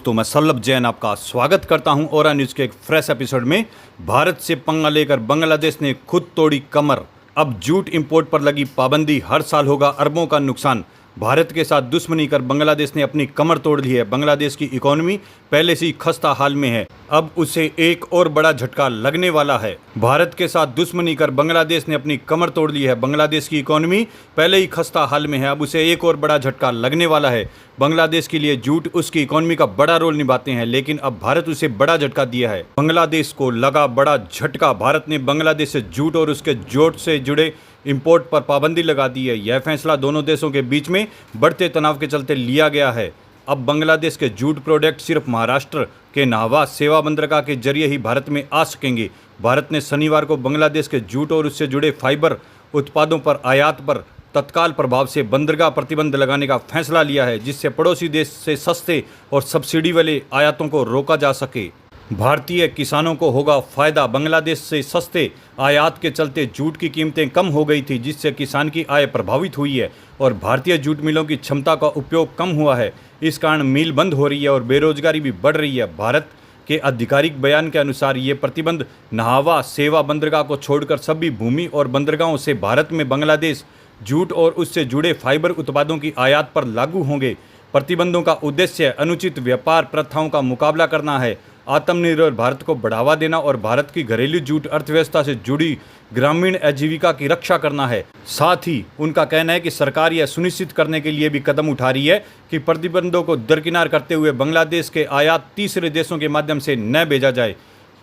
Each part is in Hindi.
तो मैं सल्लभ जैन आपका स्वागत करता हूं ओरा न्यूज़ के एक फ्रेश एपिसोड में। भारत से पंगा लेकर बांग्लादेश ने खुद तोड़ी कमर। अब जूट इंपोर्ट पर लगी पाबंदी, हर साल होगा अरबों का नुकसान। भारत के साथ दुश्मनी कर बांग्लादेश ने अपनी कमर तोड़ ली है। बांग्लादेश की इकोनॉमी पहले से ही खस्ता हाल में है, अब उसे एक और बड़ा झटका लगने वाला है। भारत के साथ दुश्मनी कर बांग्लादेश ने अपनी कमर तोड़ ली है। बांग्लादेश की इकोनॉमी पहले ही खस्ता हाल में है, अब उसे एक और बड़ा झटका लगने वाला है। बांग्लादेश के लिए जूट उसकी इकोनॉमी का बड़ा रोल निभाते हैं, लेकिन अब भारत उसे बड़ा झटका दिया है। बांग्लादेश को लगा बड़ा झटका। भारत ने बांग्लादेश से जूट और उसके जूट से जुड़े इंपोर्ट पर पाबंदी लगा दी है। यह फैसला दोनों देशों के बीच में बढ़ते तनाव के चलते लिया गया है। अब बांग्लादेश के जूट प्रोडक्ट सिर्फ महाराष्ट्र के नाहवा सेवा बंदरगाह के जरिए ही भारत में आ सकेंगे। भारत ने शनिवार को बांग्लादेश के जूट और उससे जुड़े फाइबर उत्पादों पर आयात पर तत्काल प्रभाव से बंदरगाह प्रतिबंध लगाने का फैसला लिया है, जिससे पड़ोसी देश से सस्ते और सब्सिडी वाले आयातों को रोका जा सके। भारतीय किसानों को होगा फायदा। बांग्लादेश से सस्ते आयात के चलते जूट की कीमतें कम हो गई थी, जिससे किसान की आय प्रभावित हुई है और भारतीय जूट मिलों की क्षमता का उपयोग कम हुआ है। इस कारण मिल बंद हो रही है और बेरोजगारी भी बढ़ रही है। भारत के आधिकारिक बयान के अनुसार ये प्रतिबंध नाहवा सेवा बंदरगाह को छोड़कर सभी भूमि और बंदरगाहों से भारत में बांग्लादेश जूट और उससे जुड़े फाइबर उत्पादों की आयात पर लागू होंगे। प्रतिबंधों का उद्देश्य अनुचित व्यापार प्रथाओं का मुकाबला करना है, आत्मनिर्भर भारत को बढ़ावा देना और भारत की घरेलू जूट अर्थव्यवस्था से जुड़ी ग्रामीण आजीविका की रक्षा करना है। साथ ही उनका कहना है कि सरकार यह सुनिश्चित करने के लिए भी कदम उठा रही है कि प्रतिबंधों को दरकिनार करते हुए बांग्लादेश के आयात तीसरे देशों के माध्यम से न भेजा जाए।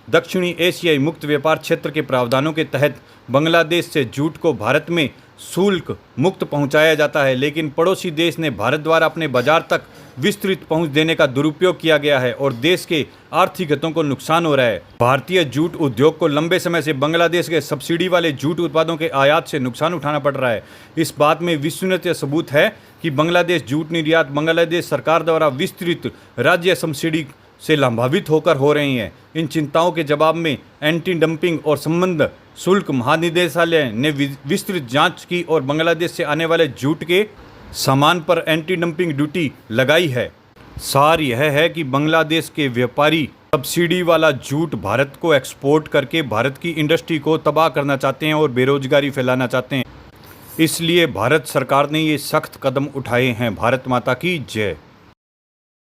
दक्षिणी एशियाई मुक्त व्यापार क्षेत्र के प्रावधानों के तहत बांग्लादेश से जूट को भारत में शुल्क मुक्त पहुंचाया जाता है, लेकिन पड़ोसी देश ने भारत द्वारा अपने बाजार तक विस्तृत पहुंच देने का दुरुपयोग किया गया है और देश के आर्थिक हितों को नुकसान हो रहा है। भारतीय जूट उद्योग को लंबे समय से बांग्लादेश के सब्सिडी वाले जूट उत्पादों के आयात से नुकसान उठाना पड़ रहा है। इस बात में विश्वसनीय सबूत है कि बांग्लादेश जूट निर्यात बांग्लादेश सरकार द्वारा विस्तृत राज्य सब्सिडी से लाभान्वित होकर हो रही हैं। इन चिंताओं के जवाब में एंटी डंपिंग और संबंध शुल्क महानिदेशालय ने विस्तृत जांच की और बांग्लादेश से आने वाले जूट के सामान पर एंटी डंपिंग ड्यूटी लगाई है। सार यह है कि बांग्लादेश के व्यापारी सब्सिडी वाला जूट भारत को एक्सपोर्ट करके भारत की इंडस्ट्री को तबाह करना चाहते हैं और बेरोजगारी फैलाना चाहते हैं। इसलिए भारत सरकार ने ये सख्त कदम उठाए हैं। भारत माता की जय।